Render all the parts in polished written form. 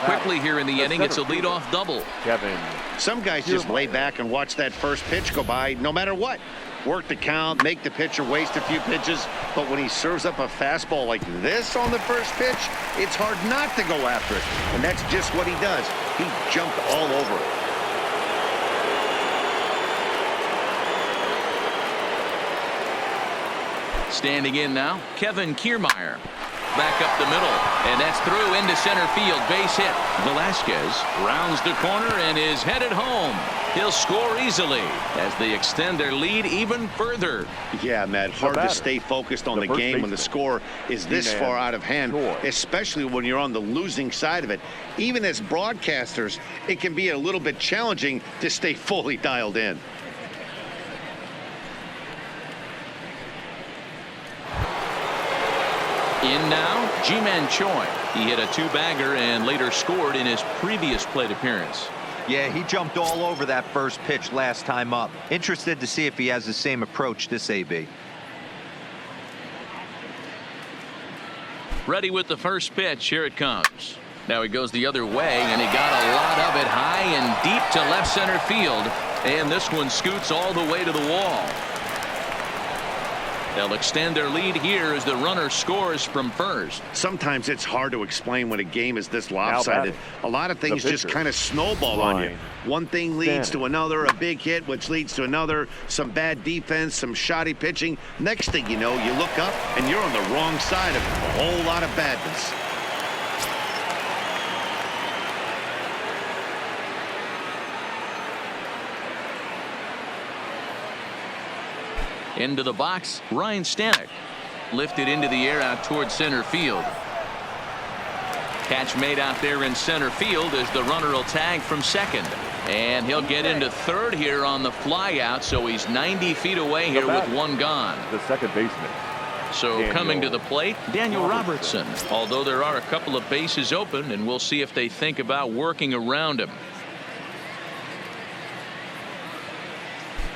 quickly here in the inning. It's a leadoff double. Kevin. Some guys just lay back and watch that first pitch go by no matter what. Work the count, make the pitcher waste a few pitches. But when he serves up a fastball like this on the first pitch, it's hard not to go after it. And that's just what he does. He jumped all over it. Standing in now, Kevin Kiermaier. Back up the middle, and that's through into center field. Base hit. Velasquez rounds the corner and is headed home. He'll score easily as they extend their lead even further. Yeah, Matt, hard to stay focused on the game when the score is this far out of hand, especially when you're on the losing side of it. Even as broadcasters, it can be a little bit challenging to stay fully dialed in. In now, Ji-Man Choi. He hit a two-bagger and later scored in his previous plate appearance. Yeah, he jumped all over that first pitch last time up. Interested to see if he has the same approach this AB. Ready with the first pitch. Here it comes. Now he goes the other way, and he got a lot of it high and deep to left center field. And this one scoots all the way to the wall. They'll extend their lead here as the runner scores from first. Sometimes it's hard to explain when a game is this lopsided. A lot of things just kind of snowball on you. One thing leads to another, a big hit, which leads to another, some bad defense, some shoddy pitching. Next thing you know, you look up and you're on the wrong side of a whole lot of badness. Into the box, Ryan Stanek. Lifted into the air out towards center field. Catch made out there in center field as the runner will tag from second. And he'll get into third here on the fly out, so he's 90 feet away here with one gone. The second baseman. So coming to the plate, Daniel Robertson. Although there are a couple of bases open, and we'll see if they think about working around him.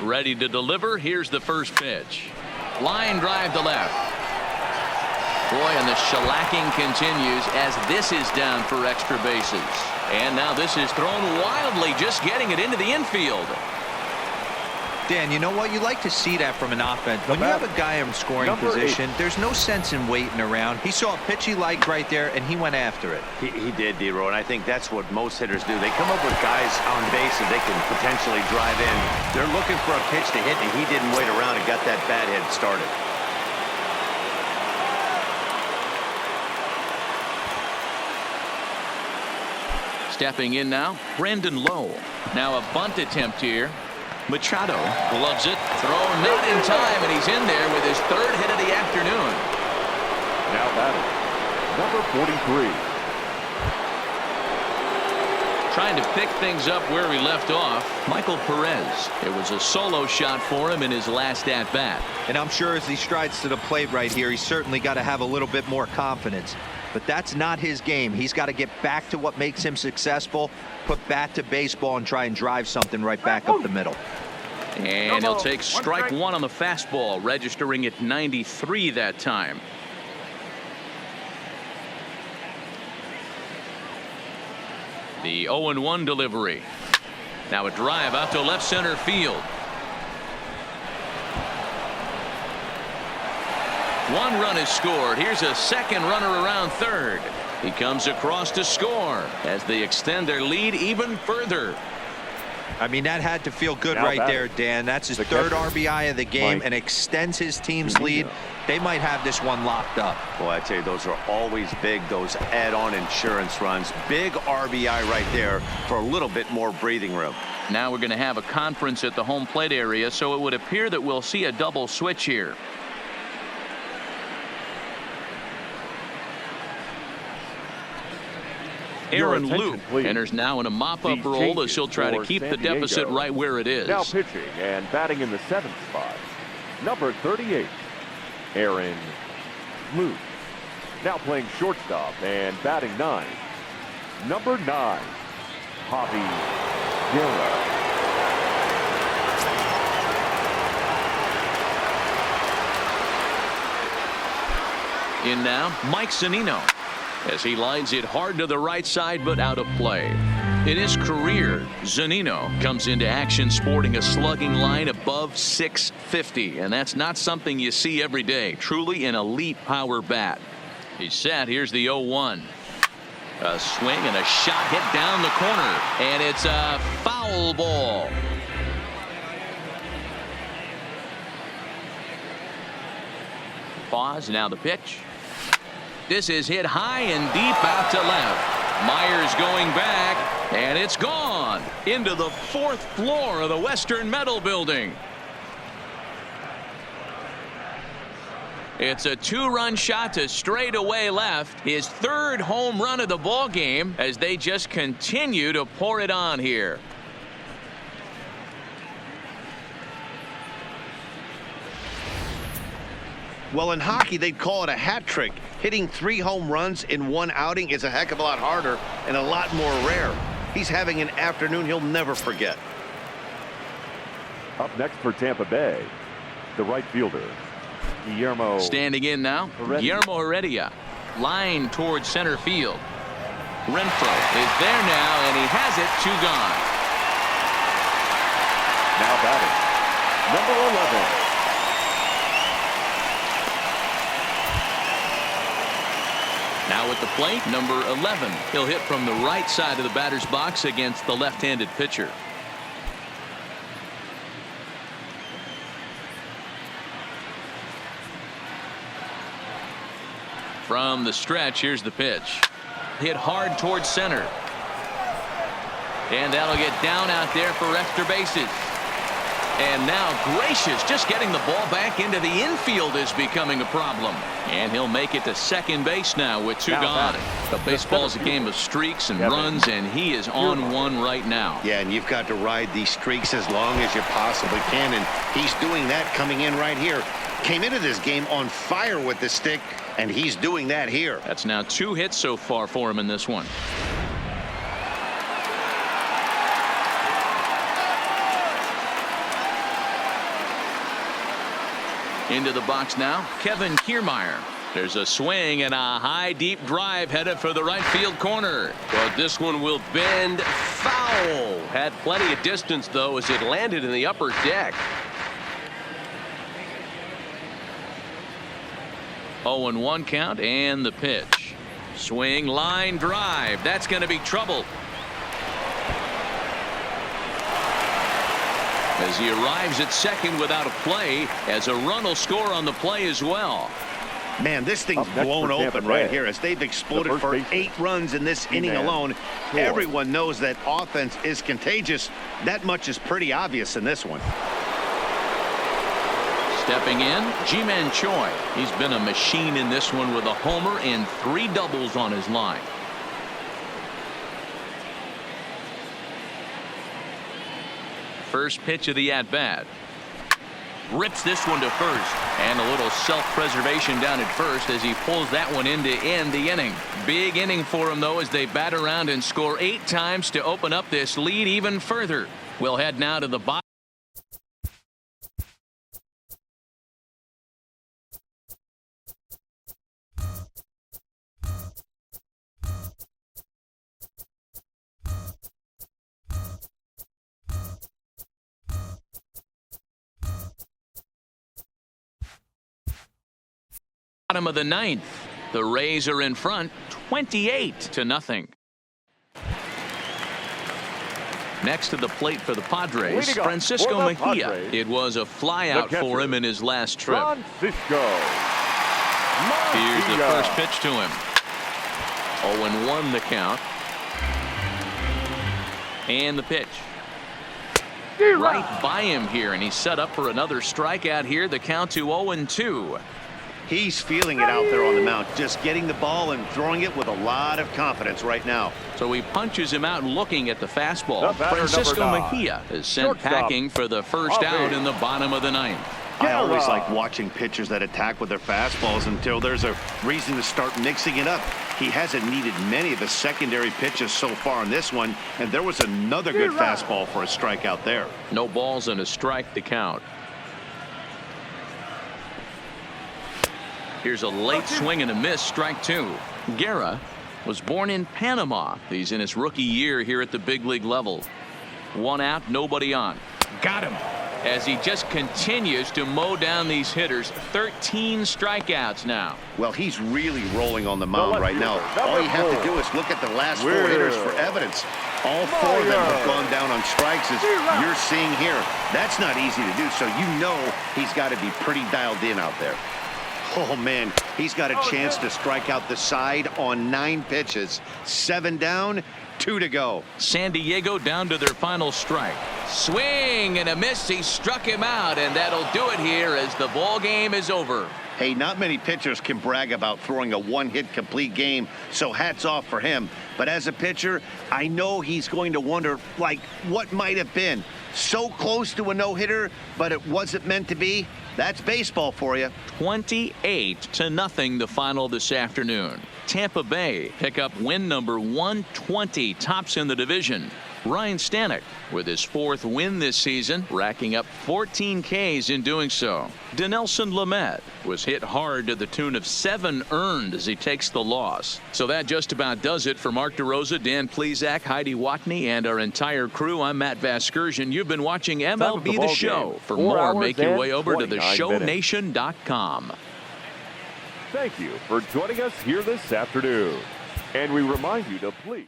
Ready to deliver. Here's the first pitch. Line drive to left. Boy, and the shellacking continues as this is down for extra bases. And now this is thrown wildly, just getting it into the infield. Dan, you know what? You like to see that from an offense. When you have a guy in scoring position, there's no sense in waiting around. He saw a pitch he liked right there, and he went after it. He did, D-Row, and I think that's what most hitters do. They come up with guys on base that they can potentially drive in. They're looking for a pitch to hit, and he didn't wait around and got that bat hit started. Stepping in now, Brandon Lowe. Now a bunt attempt here. Machado loves it. Thrown not in time, and he's in there with his third hit of the afternoon. Now batting, number 43. Trying to pick things up where he left off, Michael Perez. It was a solo shot for him in his last at-bat. And I'm sure as he strides to the plate right here, he's certainly got to have a little bit more confidence. But that's not his game. He's got to get back to what makes him successful, put bat to baseball, and try and drive something right back up the middle. And he'll take strike one on the fastball, registering at 93 that time. The 0-1 delivery. Now a drive out to left center field. One run is scored. Here's a second runner around third. He comes across to score as they extend their lead even further. I mean, that had to feel good right there, Dan. That's his third RBI of the game and extends his team's lead. They might have this one locked up. Boy, I tell you, those are always big, those add-on insurance runs. Big RBI right there for a little bit more breathing room. Now we're going to have a conference at the home plate area, so it would appear that we'll see a double switch here. Aaron Luke enters now in a mop-up role as he'll try to keep the deficit right where it is. Now pitching and batting in the 7th spot, number 38, Aaron Luke. Now playing shortstop and batting 9, number 9, Javi Guerra. In now, Mike Zunino. as he lines it hard to the right side, but out of play. In his career, Zunino comes into action sporting a slugging line above .650, and that's not something you see every day. Truly an elite power bat. He's set. Here's the 0-1. A swing and a shot hit down the corner, and it's a foul ball. Pause. Now the pitch. This is hit high and deep out to left. Myers going back, and it's gone into the 4th floor of the Western Metal Building. It's a 2-run shot to straightaway left. His 3rd home run of the ball game as they just continue to pour it on here. Well, in hockey, they'd call it a hat trick. Hitting 3 home runs in 1 outing is a heck of a lot harder and a lot more rare. He's having an afternoon he'll never forget. Up next for Tampa Bay, the right fielder, Guillermo. Standing in now, Guillermo Heredia. Line towards center field. Renfroe is there now, and he has it. 2 gone. Now batting, number 11. Now at the plate, number 11. He'll hit from the right side of the batter's box against the left-handed pitcher. From the stretch, here's the pitch. Hit hard towards center. And that'll get down out there for extra bases. And now Gracious just getting the ball back into the infield is becoming a problem. And he'll make it to second base now with 2 gone. But baseball's a game of streaks and runs, and he is on one right now. Yeah, and you've got to ride these streaks as long as you possibly can, and he's doing that coming in right here. Came into this game on fire with the stick, and he's doing that here. That's now 2 hits so far for him in this one. Into the box now, Kevin Kiermaier. There's a swing and a high deep drive headed for the right field corner. Well, this one will bend foul. Had plenty of distance, though, as it landed in the upper deck. 0-1 count, and the pitch. Swing, line drive. That's going to be trouble. As he arrives at second without a play, as a run will score on the play as well. Man, this thing's blown open right here as they've exploded for 8 runs in this inning alone. Everyone knows that offense is contagious. That much is pretty obvious in this one. Stepping in, Ji-Man Choi. He's been a machine in this one with a homer and 3 doubles on his line. First pitch of the at-bat. Rips this one to first, and a little self-preservation down at first as he pulls that one in to end the inning. Big inning for him, though, as they bat around and score 8 times to open up this lead even further. We'll head now to the bottom. Bottom of the 9th. The Rays are in front 28-0. Next to the plate for the Padres, Francisco Mejia. It was a flyout for him in his last trip. Here's the first pitch to him. 0-1 the count. And the pitch. Right by him here, and he's set up for another strikeout here. The count to 0-2. He's feeling it out there on the mound, just getting the ball and throwing it with a lot of confidence right now. So he punches him out looking at the fastball. Francisco Mejia is sent packing for the first out in the bottom of the 9th. I always like watching pitchers that attack with their fastballs until there's a reason to start mixing it up. He hasn't needed many of his secondary pitches so far in this one, and there was another good fastball for a strikeout there. No balls and a strike to count. Here's a late swing and a miss, strike 2. Guerra was born in Panama. He's in his rookie year here at the big league level. 1 out, nobody on. Got him. As he just continues to mow down these hitters. 13 strikeouts now. Well, he's really rolling on the mound right now. All you have to do is look at the last 4 hitters for evidence. All 4 of them have gone down on strikes, as you're seeing here. That's not easy to do, so you know he's got to be pretty dialed in out there. Oh, man, he's got a chance to strike out the side on 9 pitches. 7 down, 2 to go. San Diego down to their final strike. Swing and a miss. He struck him out, and that'll do it here as the ball game is over. Hey, not many pitchers can brag about throwing a 1-hit complete game, so hats off for him. But as a pitcher, I know he's going to wonder, like, what might have been. So close to a no-hitter, but it wasn't meant to be. That's baseball for you. 28-0 the final this afternoon. Tampa Bay pick up win number 120, tops in the division. Ryan Stanek with his 4th win this season, racking up 14 Ks in doing so. Dinelson Lamet was hit hard to the tune of 7 earned as he takes the loss. So that just about does it for Mark DeRosa, Dan Plesac, Heidi Watney, and our entire crew. I'm Matt Vasgersian. You've been watching MLB The Show. For more, make your way over to theshownation.com. Thank you for joining us here this afternoon. And we remind you to please